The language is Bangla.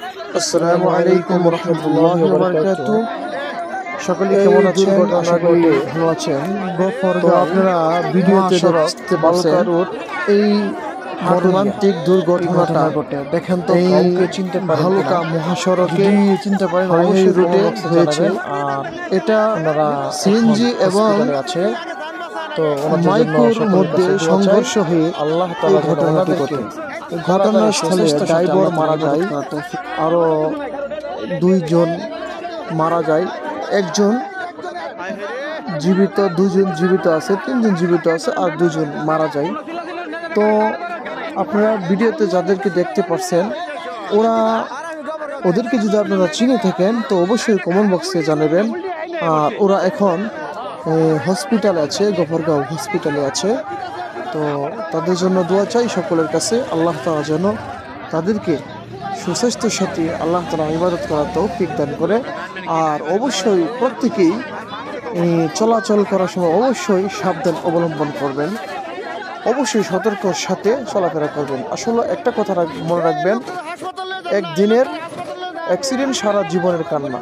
আসসালামু আলাইকুম রহমতুল্লাহি ওয়া বারাকাতুহু। সকলে কেমন আছেন? আশা করি ভালো আছেন। তো আপনারা ভিডিওতে দেখতে পাচ্ছেন এই মর্মান্তিক দুর্ঘটনাটা দেখেন তো, কাউকে চিনতে পারেন ভালুকা মহাসড়কে চিনতে পারেন হাইওয়ে রুটে হয়েছে। এটা সিএনজি এবং আছে, তো মাইক্রোর মধ্যে সংঘর্ষ হয়ে আল্লাহ তাআলা ঘটনাটি ঘটে। ঘটনাস্থলে ড্রাইভার মারা যায়, আরো দুইজন মারা যায়, একজন জীবিত, দুজন জীবিত আছে, তিনজন জীবিত আছে আর দুজন মারা যায়। তো আপনারা ভিডিওতে যাদেরকে দেখতে পাচ্ছেন ওদেরকে যদি আপনারা চিনে থাকেন তো অবশ্যই কমেন্ট বক্সে জানাবেন। আর ওরা এখন হসপিটালে আছে, গফরগাঁও হসপিটালে আছে। তো তাদের জন্য দোয়া চাই সকলের কাছে, আল্লাহ তাআলা যেন তাদেরকে সুস্বাস্থ্যের সাথে আল্লাহ তাআলা ইবাদত করার তৌফিক দান করে। আর অবশ্যই প্রত্যেকেই চলাচল করার সময় অবশ্যই সাবধান অবলম্বন করবেন, অবশ্যই সতর্কর সাথে চলাফেরা করবেন। আসলে একটা কথা মনে রাখবেন, একদিনের অ্যাক্সিডেন্ট সারা জীবনের কান্না।